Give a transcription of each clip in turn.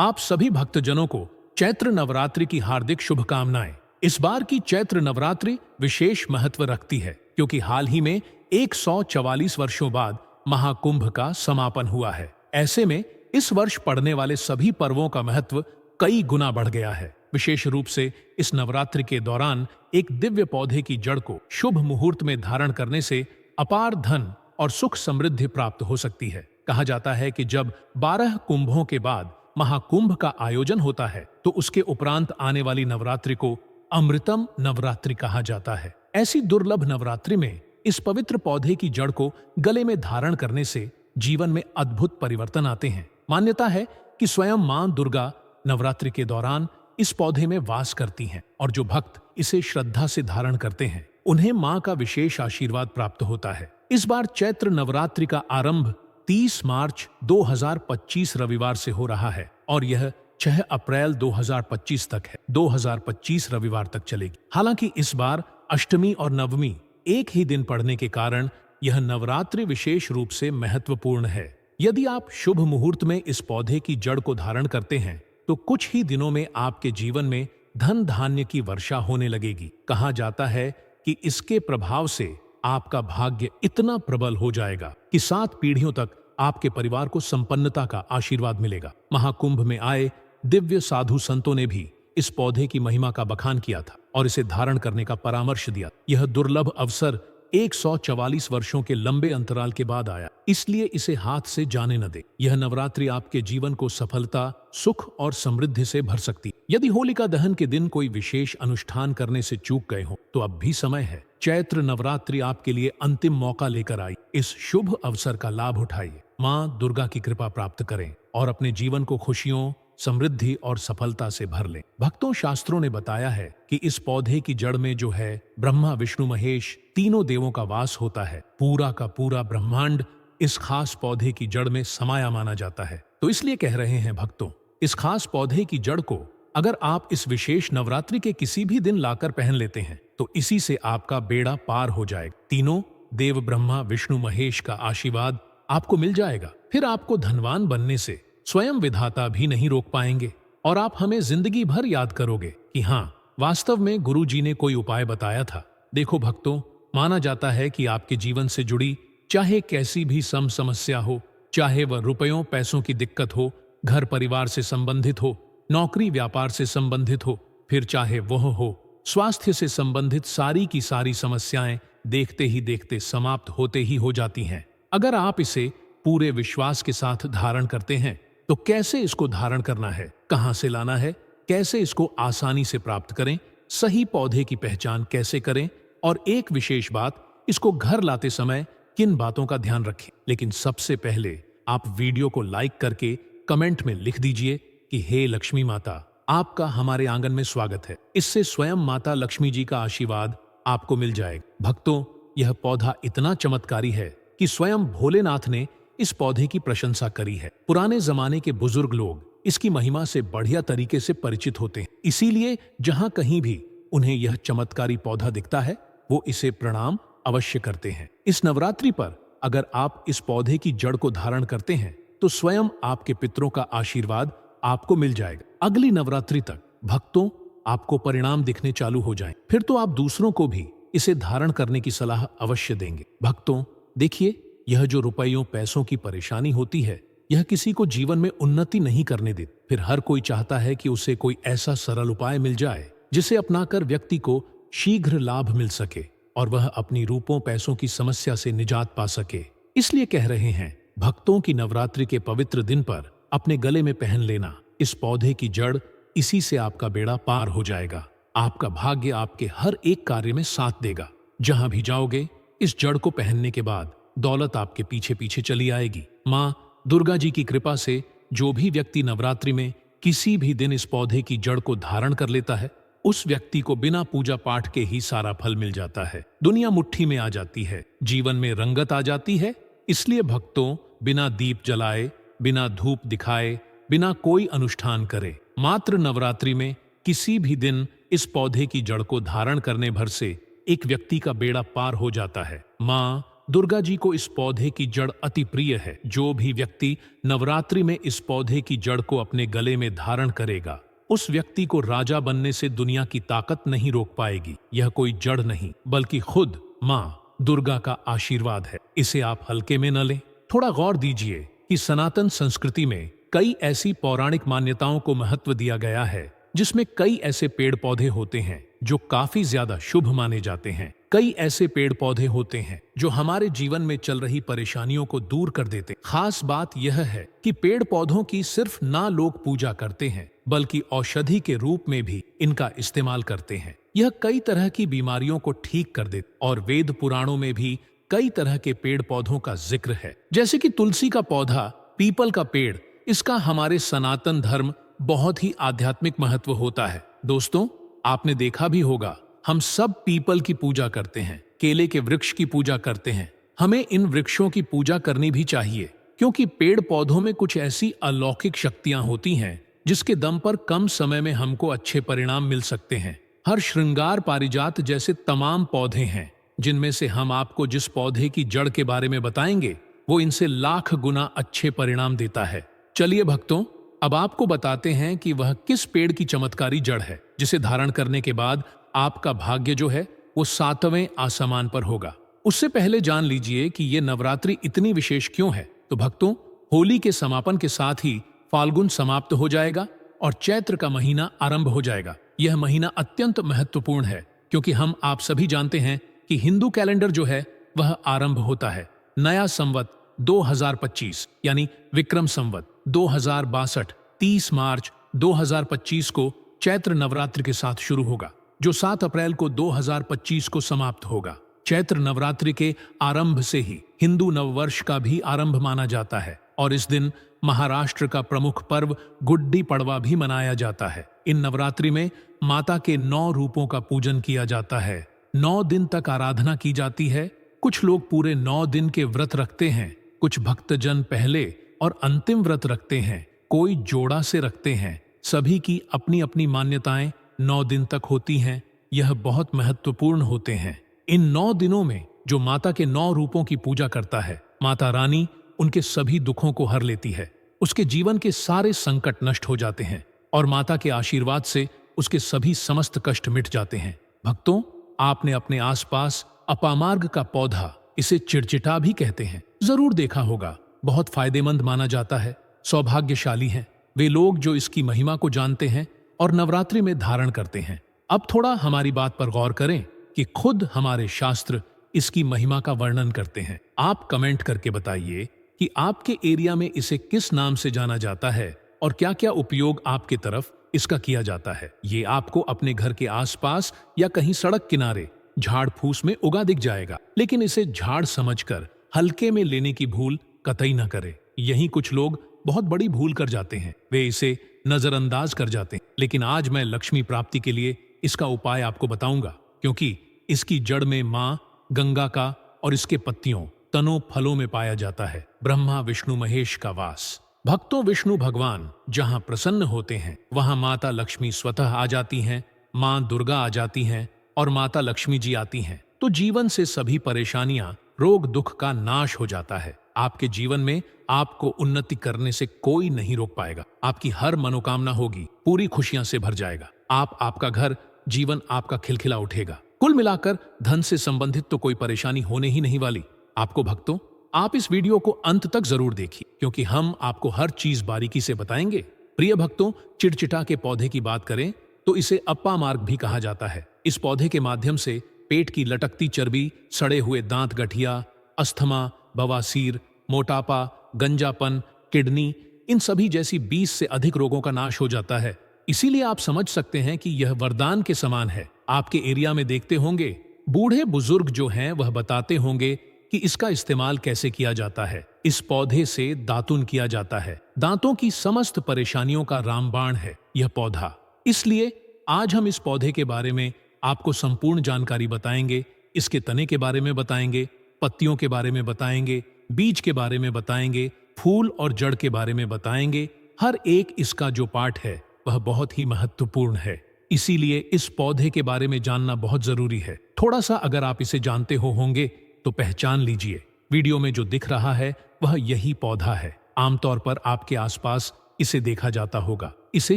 आप सभी भक्तजनों को चैत्र नवरात्रि की हार्दिक शुभकामनाएं। इस बार की चैत्र नवरात्रि विशेष महत्व रखती है क्योंकि हाल ही में 144 वर्षों बाद महाकुंभ का समापन हुआ है। ऐसे में इस वर्ष पड़ने वाले सभी पर्वों का महत्व कई गुना बढ़ गया है। विशेष रूप से इस नवरात्रि के दौरान एक दिव्य पौधे की जड़ को शुभ मुहूर्त में धारण करने से अपार धन और सुख समृद्धि प्राप्त हो सकती है। कहा जाता है कि जब 12 कुंभों के बाद महाकुंभ का आयोजन होता है तो उसके उपरांत आने वाली नवरात्रि को अमृतम नवरात्रि कहा जाता है। ऐसी दुर्लभ नवरात्रि में इस पवित्र पौधे की जड़ को गले में धारण करने से जीवन में अद्भुत परिवर्तन आते हैं। मान्यता है कि स्वयं मां दुर्गा नवरात्रि के दौरान इस पौधे में वास करती हैं और जो भक्त इसे श्रद्धा से धारण करते हैं उन्हें मां का विशेष आशीर्वाद प्राप्त होता है। इस बार चैत्र नवरात्रि का आरंभ 30 मार्च 2025 रविवार से हो रहा है और यह 6 अप्रैल 2025 तक है। 2025 रविवार तक चलेगी। हालांकि इस बार अष्टमी और नवमी एक ही दिन पड़ने के कारण यह नवरात्रि विशेष रूप से महत्वपूर्ण है। यदि आप शुभ मुहूर्त में इस पौधे की जड़ को धारण करते हैं तो कुछ ही दिनों में आपके जीवन में धन धान्य की वर्षा होने लगेगी। कहा जाता है कि इसके प्रभाव से आपका भाग्य इतना प्रबल हो जाएगा कि 7 पीढ़ियों तक आपके परिवार को संपन्नता का आशीर्वाद मिलेगा। महाकुंभ में आए दिव्य साधु संतों ने भी इस पौधे की महिमा का बखान किया था और इसे धारण करने का परामर्श दिया। यह दुर्लभ अवसर 144 वर्षों के लंबे अंतराल के बाद आया, इसलिए इसे हाथ से जाने न दे। यह नवरात्रि आपके जीवन को सफलता, सुख और समृद्धि से भर सकती। यदि होलिका दहन के दिन कोई विशेष अनुष्ठान करने से चूक गए हो तो अब भी समय है। चैत्र नवरात्रि आपके लिए अंतिम मौका लेकर आई। इस शुभ अवसर का लाभ उठाइए। मां दुर्गा की कृपा प्राप्त करें और अपने जीवन को खुशियों, समृद्धि और सफलता से भर लें। भक्तों, शास्त्रों ने बताया है कि इस पौधे की जड़ में जो है ब्रह्मा, विष्णु, महेश तीनों देवों का वास होता है। पूरा का पूरा ब्रह्मांड इस खास पौधे की जड़ में समाया माना जाता है। तो इसलिए कह रहे हैं भक्तों, इस खास पौधे की जड़ को अगर आप इस विशेष नवरात्रि के किसी भी दिन लाकर पहन लेते हैं तो इसी से आपका बेड़ा पार हो जाएगा। तीनों देव ब्रह्मा, विष्णु, महेश का आशीर्वाद आपको मिल जाएगा। फिर आपको धनवान बनने से स्वयं विधाता भी नहीं रोक पाएंगे और आप हमें जिंदगी भर याद करोगे कि हाँ, वास्तव में गुरु जी ने कोई उपाय बताया था। देखो भक्तों, माना जाता है कि आपके जीवन से जुड़ी चाहे कैसी भी समस्या हो, चाहे वह रुपयों पैसों की दिक्कत हो, घर परिवार से संबंधित हो, नौकरी व्यापार से संबंधित हो, फिर चाहे वह हो स्वास्थ्य से संबंधित, सारी की सारी समस्याएं देखते ही देखते समाप्त होते ही हो जाती हैं। अगर आप इसे पूरे विश्वास के साथ धारण करते हैं तो कैसे इसको धारण करना है, कहां से लाना है, कैसे इसको आसानी से प्राप्त करें, सही पौधे की पहचान कैसे करें और एक विशेष बात, इसको घर लाते समय किन बातों का ध्यान रखें। लेकिन सबसे पहले आप वीडियो को लाइक करके कमेंट में लिख दीजिए कि हे लक्ष्मी माता, आपका हमारे आंगन में स्वागत है। इससे स्वयं माता लक्ष्मी जी का आशीर्वाद आपको मिल जाएगा। भक्तों, यह पौधा इतना चमत्कारी है कि स्वयं भोलेनाथ ने इस पौधे की प्रशंसा करी है। पुराने जमाने के बुजुर्ग लोग इसकी महिमा से बढ़िया तरीके से परिचित होते हैं, इसीलिए जहां कहीं भी उन्हें यह चमत्कारी पौधा दिखता है वो इसे प्रणाम अवश्य करते हैं। इस नवरात्रि पर अगर आप इस पौधे की जड़ को धारण करते हैं तो स्वयं आपके पितरों का आशीर्वाद आपको मिल जाएगा। अगली नवरात्रि तक भक्तों आपको परिणाम दिखने चालू हो जाएं, फिर तो आप दूसरों को भी इसे धारण करने की सलाह अवश्य देंगे। भक्तों देखिए, यह जो रुपयों पैसों की परेशानी होती है, यह किसी को जीवन में उन्नति नहीं करने देती। फिर हर कोई चाहता है कि उसे कोई ऐसा सरल उपाय मिल जाए जिसे अपनाकर व्यक्ति को शीघ्र लाभ मिल सके और वह अपनी रूपों पैसों की समस्या से निजात पा सके। इसलिए कह रहे हैं भक्तों की नवरात्रि के पवित्र दिन पर अपने गले में पहन लेना इस पौधे की जड़, इसी से आपका बेड़ा पार हो जाएगा। आपका भाग्य आपके हर एक कार्य में साथ देगा। जहां भी जाओगे इस जड़ को पहनने के बाद दौलत आपके पीछे पीछे चली आएगी। मां दुर्गा जी की कृपा से जो भी व्यक्ति नवरात्रि में किसी भी दिन इस पौधे की जड़ को धारण कर लेता है उस व्यक्ति को बिना पूजा पाठ के ही सारा फल मिल जाता है। दुनिया मुट्ठी में आ जाती है, जीवन में रंगत आ जाती है। इसलिए भक्तों, बिना दीप जलाए, बिना धूप दिखाए, बिना कोई अनुष्ठान करे, मात्र नवरात्रि में किसी भी दिन इस पौधे की जड़ को धारण करने भर से एक व्यक्ति का बेड़ा पार हो जाता है। मां दुर्गा जी को इस पौधे की जड़ अति प्रिय है। जो भी व्यक्ति नवरात्रि में इस पौधे की जड़ को अपने गले में धारण करेगा, उस व्यक्ति को राजा बनने से दुनिया की ताकत नहीं रोक पाएगी। यह कोई जड़ नहीं बल्कि खुद माँ दुर्गा का आशीर्वाद है। इसे आप हल्के में न लें। थोड़ा गौर दीजिए कि सनातन संस्कृति में कई ऐसी पौराणिक मान्यताओं को महत्व दिया गया है, जिसमें कई ऐसे पेड़ पौधे होते हैं जो काफी ज्यादा शुभ माने जाते हैं। कई ऐसे पेड़ पौधे होते हैं जो हमारे जीवन में चल रही परेशानियों को दूर कर देते। खास बात यह है कि पेड़ पौधों की सिर्फ ना लोग पूजा करते हैं, बल्कि औषधि के रूप में भी इनका इस्तेमाल करते हैं। यह कई तरह की बीमारियों को ठीक कर देते और वेद पुराणों में भी कई तरह के पेड़ पौधों का जिक्र है, जैसे कि तुलसी का पौधा, पीपल का पेड़। इसका हमारे सनातन धर्म बहुत ही आध्यात्मिक महत्व होता है। दोस्तों, आपने देखा भी होगा, हम सब पीपल की पूजा करते हैं, केले के वृक्ष की पूजा करते हैं। हमें इन वृक्षों की पूजा करनी भी चाहिए, क्योंकि पेड़ पौधों में कुछ ऐसी अलौकिक शक्तियां होती हैं जिसके दम पर कम समय में हमको अच्छे परिणाम मिल सकते हैं। हर श्रृंगार पारिजात जैसे तमाम पौधे हैं, जिनमें से हम आपको जिस पौधे की जड़ के बारे में बताएंगे वो इनसे लाख गुना अच्छे परिणाम देता है। चलिए भक्तों, अब आपको बताते हैं कि वह किस पेड़ की चमत्कारी जड़ है जिसे धारण करने के बाद आपका भाग्य जो है वो 7वें आसमान पर होगा। उससे पहले जान लीजिए कि ये नवरात्रि इतनी विशेष क्यों है। तो भक्तों, होली के समापन के साथ ही फाल्गुन समाप्त हो जाएगा और चैत्र का महीना आरंभ हो जाएगा। यह महीना अत्यंत महत्वपूर्ण है, क्योंकि हम आप सभी जानते हैं कि हिंदू कैलेंडर जो है वह आरंभ होता है। नया संवत 2025 यानी विक्रम संवत 2062 30 मार्च 2025 को चैत्र नवरात्रि के साथ शुरू होगा, जो 7 अप्रैल को 2025 को समाप्त होगा। चैत्र नवरात्रि के आरंभ से ही हिंदू नववर्ष का भी आरंभ माना जाता है और इस दिन महाराष्ट्र का प्रमुख पर्व गुड्डी पड़वा भी मनाया जाता है। इन नवरात्रि में माता के 9 रूपों का पूजन किया जाता है। 9 दिन तक आराधना की जाती है। कुछ लोग पूरे 9 दिन के व्रत रखते हैं, कुछ भक्तजन पहले और अंतिम व्रत रखते हैं, कोई जोड़ा से रखते हैं। सभी की अपनी अपनी मान्यताएं 9 दिन तक होती हैं। यह बहुत महत्वपूर्ण होते हैं। इन 9 दिनों में जो माता के 9 रूपों की पूजा करता है, माता रानी उनके सभी दुखों को हर लेती है। उसके जीवन के सारे संकट नष्ट हो जाते हैं और माता के आशीर्वाद से उसके सभी समस्त कष्ट मिट जाते हैं। भक्तों, आपने अपने आसपास अपामार्ग का पौधा, इसे चिड़चिटा भी कहते हैं, जरूर देखा होगा। बहुत फायदेमंद माना जाता है। सौभाग्यशाली हैं वे लोग जो इसकी महिमा को जानते हैं और नवरात्रि में धारण करते हैं। अब थोड़ा हमारी बात पर गौर करें कि खुद हमारे शास्त्र इसकी महिमा का वर्णन करते हैं। आप कमेंट करके बताइए कि आपके एरिया में इसे किस नाम से जाना जाता है और क्या क्या उपयोग आपके तरफ इसका किया जाता है। ये आपको अपने घर के आसपास या कहीं सड़क किनारे झाड़ फूस में उगा दिख जाएगा, लेकिन इसे झाड़ समझकर हल्के में लेने की भूल कतई न करें। यही कुछ लोग बहुत बड़ी भूल कर जाते हैं, वे इसे नजरअंदाज कर जाते हैं। लेकिन आज मैं लक्ष्मी प्राप्ति के लिए इसका उपाय आपको बताऊंगा, क्योंकि इसकी जड़ में माँ गंगा का और इसके पत्तियों, तनों, फलों में पाया जाता है ब्रह्मा विष्णु महेश का वास। भक्तों, विष्णु भगवान जहां प्रसन्न होते हैं वहां माता लक्ष्मी स्वतः आ जाती हैं, मां दुर्गा आ जाती हैं और माता लक्ष्मी जी आती हैं, तो जीवन से सभी परेशानियां, रोग दुख का नाश हो जाता है। आपके जीवन में आपको उन्नति करने से कोई नहीं रोक पाएगा। आपकी हर मनोकामना होगी, पूरी खुशियां से भर जाएगा। आपका घर, जीवन आपका खिलखिला उठेगा। कुल मिलाकर धन से संबंधित तो कोई परेशानी होने ही नहीं वाली आपको। भक्तों, आप इस वीडियो को अंत तक जरूर देखिए, क्योंकि हम आपको हर चीज बारीकी से बताएंगे। प्रिय भक्तों, चिड़चिटा के पौधे की बात करें तो इसे अप्पामार्ग भी कहा जाता है। इस पौधे के माध्यम से पेट की लटकती चर्बी, सड़े हुए दांत, गठिया, अस्थमा, बवासीर, मोटापा, गंजापन, किडनी, इन सभी जैसी 20 से अधिक रोगों का नाश हो जाता है। इसीलिए आप समझ सकते हैं कि यह वरदान के समान है। आपके एरिया में देखते होंगे बूढ़े बुजुर्ग जो हैं वह बताते होंगे कि इसका इस्तेमाल कैसे किया जाता है। इस पौधे से दातुन किया जाता है। दांतों की समस्त परेशानियों का रामबाण है यह पौधा। इसलिए आज हम इस पौधे के बारे में आपको संपूर्ण जानकारी बताएंगे। इसके तने के बारे में बताएंगे, पत्तियों के बारे में बताएंगे, बीज के बारे में बताएंगे, फूल और जड़ के बारे में बताएंगे। हर एक इसका जो पार्ट है वह बहुत ही महत्वपूर्ण है। इसीलिए इस पौधे के बारे में जानना बहुत जरूरी है। थोड़ा सा अगर आप इसे जानते होंगे तो पहचान लीजिए, वीडियो में जो दिख रहा है वह यही पौधा है। आमतौर पर आपके आसपास इसे देखा जाता होगा। इसे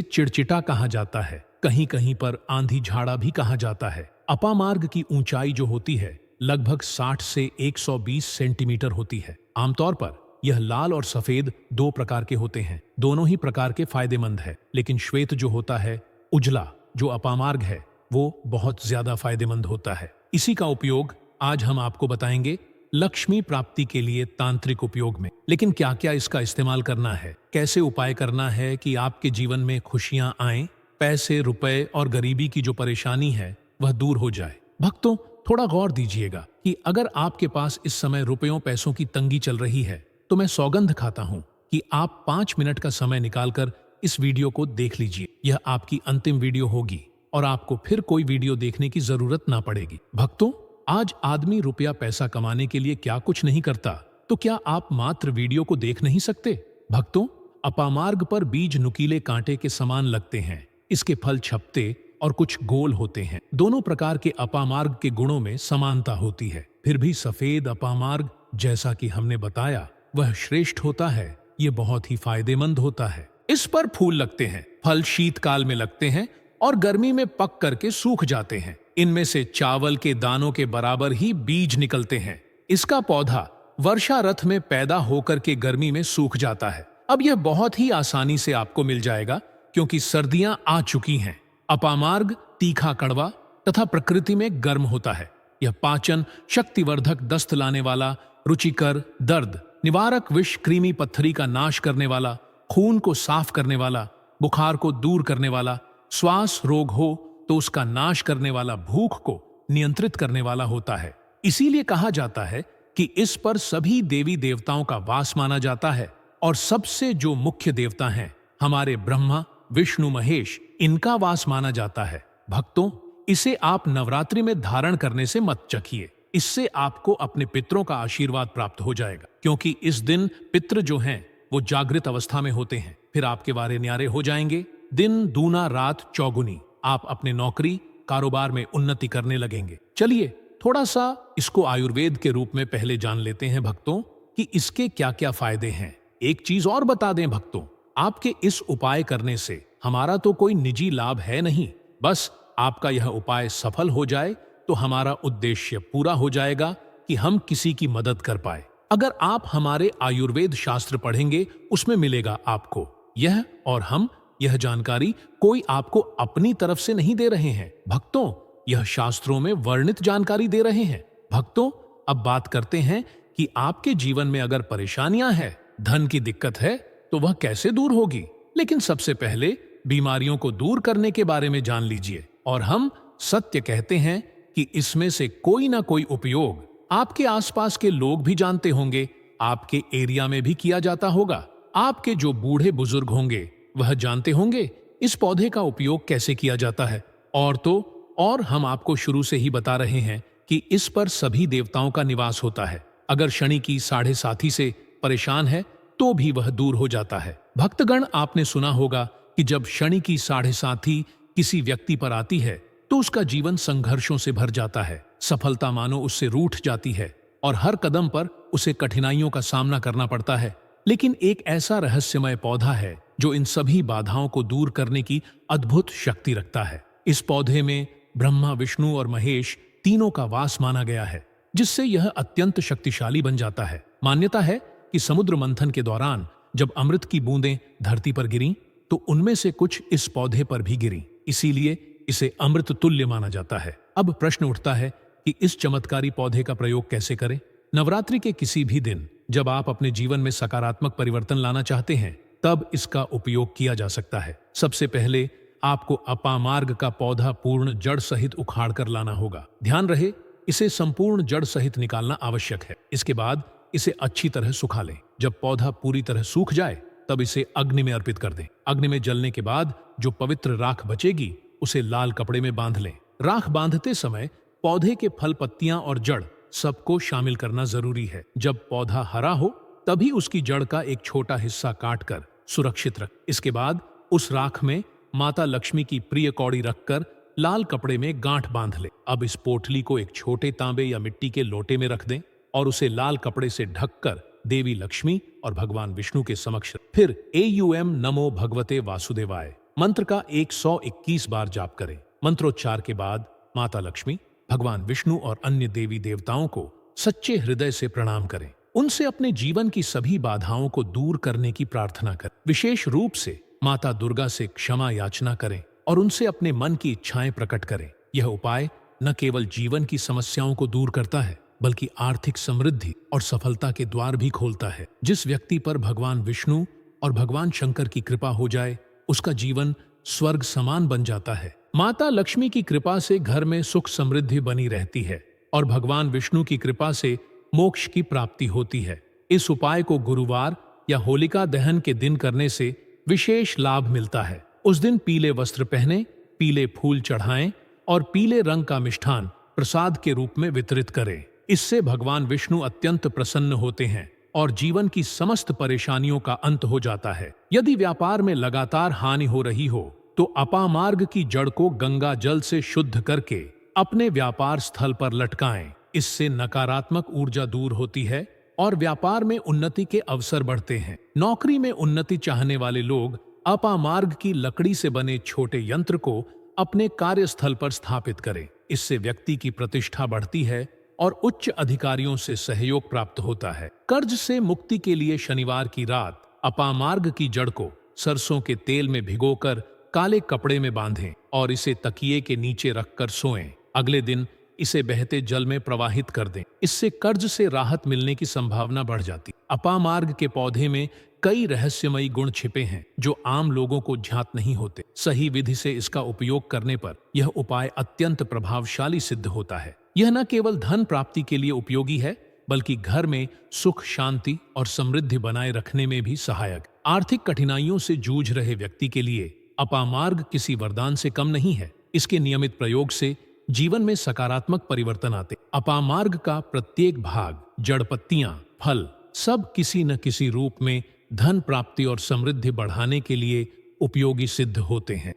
चिड़चिटा कहा जाता है, कहीं कहीं पर आंधी झाड़ा भी कहा जाता है। अपामार्ग की ऊंचाई जो होती है लगभग 60 से 120 सेंटीमीटर होती है। आमतौर पर यह लाल और सफेद दो प्रकार के होते हैं। दोनों ही प्रकार के फायदेमंद है, लेकिन श्वेत जो होता है, उजला, जो अपामार्ग है, वो बहुत ज्यादा फायदेमंद होता है। इसी का उपयोग आज हम आपको बताएंगे लक्ष्मी प्राप्ति के लिए तांत्रिक उपयोग में। लेकिन क्या क्या इसका इस्तेमाल करना है, कैसे उपाय करना है कि आपके जीवन में खुशियां आए, पैसे, रुपए और गरीबी की जो परेशानी है वह दूर हो जाए। भक्तों, थोड़ा गौर दीजिएगा कि अगर आपके पास इस समय रुपयों पैसों की तंगी चल रही है तो मैं सौगंध खाता हूं कि आप 5 मिनट का समय निकालकर इस वीडियो को देख लीजिए। यह आपकी अंतिम वीडियो होगी और आपको फिर कोई वीडियो देखने की जरूरत ना पड़ेगी। भक्तों, आज आदमी रुपया पैसा कमाने के लिए क्या कुछ नहीं करता, तो क्या आप मात्र वीडियो को देख नहीं सकते? भक्तों, अपामार्ग पर बीज नुकीले कांटे के समान लगते हैं। इसके फल छपते और कुछ गोल होते हैं। दोनों प्रकार के अपामार्ग के गुणों में समानता होती है। फिर भी सफेद अपामार्ग, जैसा कि हमने बताया, वह श्रेष्ठ होता है। ये बहुत ही फायदेमंद होता है। इस पर फूल लगते हैं, फल शीतकाल में लगते हैं और गर्मी में पक करके सूख जाते हैं। इनमें से चावल के दानों के बराबर ही बीज निकलते हैं। इसका पौधा वर्षा रथ में पैदा होकर के गर्मी में सूख जाता है। अब यह बहुत ही आसानी से आपको मिल जाएगा क्योंकि सर्दियां आ चुकी हैं। अपामार्ग तीखा कड़वा तथा प्रकृति में गर्म होता है। यह पाचन, शक्तिवर्धक, दस्त लाने वाला, रुचिकर, दर्द निवारक, विष, कृमि पत्थरी का नाश करने वाला, खून को साफ करने वाला, बुखार को दूर करने वाला, श्वास रोग हो तो उसका नाश करने वाला, भूख को नियंत्रित करने वाला होता है। इसीलिए कहा जाता है कि इस पर सभी देवी देवताओं का वास माना जाता है और सबसे जो मुख्य देवता हैं, हमारे ब्रह्मा, विष्णु, महेश, इनका वास माना जाता है। भक्तों, इसे आप नवरात्रि में धारण करने से मत चखिए। इससे आपको अपने पितरों का आशीर्वाद प्राप्त हो जाएगा, क्योंकि इस दिन पितृ जो हैं वो जागृत अवस्था में होते हैं। फिर आपके वारे न्यारे हो जाएंगे। दिन दूना, रात चौगुनी। आप अपने नौकरी कारोबार में उन्नति करने लगेंगे। चलिए थोड़ा सा इसको आयुर्वेद के रूप में पहले जान लेते हैं भक्तों कि इसके क्या क्या फायदे हैं। एक चीज और बता दें भक्तों, आपके इस उपाय करने से हमारा तो कोई निजी लाभ है नहीं, बस आपका यह उपाय सफल हो जाए तो हमारा उद्देश्य पूरा हो जाएगा कि हम किसी की मदद कर पाए। अगर आप हमारे आयुर्वेद शास्त्र पढ़ेंगे उसमें मिलेगा आपको यह, और हम यह जानकारी कोई आपको अपनी तरफ से नहीं दे रहे हैं भक्तों, यह शास्त्रों में वर्णित जानकारी दे रहे हैं। भक्तों, अब बात करते हैं कि आपके जीवन में अगर परेशानियां हैं, धन की दिक्कत है, तो वह कैसे दूर होगी। लेकिन सबसे पहले बीमारियों को दूर करने के बारे में जान लीजिए। और हम सत्य कहते हैं कि इसमें से कोई ना कोई उपयोग आपके आसपास के लोग भी जानते होंगे, आपके एरिया में भी किया जाता होगा। आपके जो बूढ़े बुजुर्ग होंगे वह जानते होंगे इस पौधे का उपयोग कैसे किया जाता है। और हम आपको शुरू से ही बता रहे हैं कि इस पर सभी देवताओं का निवास होता है। अगर शनि की 7.5 से परेशान है तो भी वह दूर हो जाता है। भक्तगण, आपने सुना होगा कि जब शनि की 7.5 किसी व्यक्ति पर आती है तो उसका जीवन संघर्षों से भर जाता है। सफलता मानो उससे रूठ जाती है और हर कदम पर उसे कठिनाइयों का सामना करना पड़ता है। लेकिन एक ऐसा रहस्यमय पौधा है जो इन सभी बाधाओं को दूर करने की अद्भुत शक्ति रखता है। इस पौधे में ब्रह्मा, विष्णु और महेश तीनों का वास माना गया है, जिससे यह अत्यंत शक्तिशाली बन जाता है। मान्यता है कि समुद्र मंथन के दौरान जब अमृत की बूंदें धरती पर गिरीं तो उनमें से कुछ इस पौधे पर भी गिरीं, इसीलिए इसे अमृत तुल्य माना जाता है। अब प्रश्न उठता है कि इस चमत्कारी पौधे का प्रयोग कैसे करें। नवरात्रि के किसी भी दिन जब आप अपने जीवन में सकारात्मक परिवर्तन लाना चाहते हैं, तब इसका उपयोग किया जा सकता है। सबसे पहले आपको अपामार्ग का पौधा पूर्ण जड़ सहित उखाड़ कर लाना होगा। ध्यान रहे, इसे संपूर्ण जड़ सहित निकालना आवश्यक है। इसके बाद इसे अच्छी तरह सुखा लें। जब पौधा पूरी तरह सूख जाए तब इसे अग्नि में अर्पित कर दें। अग्नि में जलने के बाद जो पवित्र राख बचेगी उसे लाल कपड़े में बांध लें। राख बांधते समय पौधे के फल, पत्तियां और जड़ सबको शामिल करना जरूरी है। जब पौधा हरा हो तभी उसकी जड़ का एक छोटा हिस्सा काटकर सुरक्षित रख। इसके बाद उस राख में माता लक्ष्मी की प्रिय कौड़ी रखकर लाल कपड़े में गांठ बांध ले। अब इस पोटली को एक छोटे तांबे या मिट्टी के लोटे में रख दें। और उसे लाल कपड़े से ढककर देवी लक्ष्मी और भगवान विष्णु के समक्ष फिर AUM नमो भगवते वासुदेवाय मंत्र का 121 बार जाप करें। मंत्रोच्चार के बाद माता लक्ष्मी, भगवान विष्णु और अन्य देवी देवताओं को सच्चे हृदय से प्रणाम करें। उनसे अपने जीवन की सभी बाधाओं को दूर करने की प्रार्थना करें। विशेष रूप से माता दुर्गा से क्षमा याचना करें और उनसे अपने मन की इच्छाएं प्रकट करें। यह उपाय न केवल जीवन की समस्याओं को दूर करता है, बल्कि आर्थिक समृद्धि और सफलता के द्वार भी खोलता है। जिस व्यक्ति पर भगवान विष्णु और भगवान शंकर की कृपा हो जाए, उसका जीवन स्वर्ग समान बन जाता है। माता लक्ष्मी की कृपा से घर में सुख समृद्धि बनी रहती है और भगवान विष्णु की कृपा से मोक्ष की प्राप्ति होती है। इस उपाय को गुरुवार या होलिका दहन के दिन करने से विशेष लाभ मिलता है। उस दिन पीले वस्त्र पहने, पीले फूल चढ़ाएं और पीले रंग का मिष्ठान प्रसाद के रूप में वितरित करें। इससे भगवान विष्णु अत्यंत प्रसन्न होते हैं और जीवन की समस्त परेशानियों का अंत हो जाता है। यदि व्यापार में लगातार हानि हो रही हो तो अपामार्ग की जड़ को गंगा जल से शुद्ध करके अपने व्यापार स्थल पर लटकाएं। इससे नकारात्मक ऊर्जा दूर होती है और व्यापार में उन्नति के अवसर बढ़ते हैं। नौकरी में उन्नति चाहने वाले लोग अपामार्ग की लकड़ी से बने छोटे यंत्र को अपने कार्यस्थल पर स्थापित करें। इससे व्यक्ति की प्रतिष्ठा बढ़ती है और उच्च अधिकारियों से सहयोग प्राप्त होता है। कर्ज से मुक्ति के लिए शनिवार की रात अपामार्ग की जड़ को सरसों के तेल में भिगोकर काले कपड़े में बांधें और इसे तकिए के नीचे रखकर सोएं। अगले दिन इसे बहते जल में प्रवाहित कर दें। इससे कर्ज से राहत मिलने की संभावना बढ़ जाती। अपामार्ग के पौधे में कई रहस्यमयी गुण छिपे हैं जो आम लोगों को ज्ञात नहीं होते। सही विधि से इसका उपयोग करने पर यह उपाय अत्यंत प्रभावशाली सिद्ध होता है। यह न केवल धन प्राप्ति के लिए उपयोगी है, बल्कि घर में सुख, शांति और समृद्धि बनाए रखने में भी सहायक। आर्थिक कठिनाइयों से जूझ रहे व्यक्ति के लिए अपामार्ग किसी वरदान से कम नहीं है। इसके नियमित प्रयोग से जीवन में सकारात्मक परिवर्तन आते। अपामार्ग का प्रत्येक भाग, जड़, पत्तियां, फल सब किसी न किसी रूप में धन प्राप्ति और समृद्धि बढ़ाने के लिए उपयोगी सिद्ध होते हैं।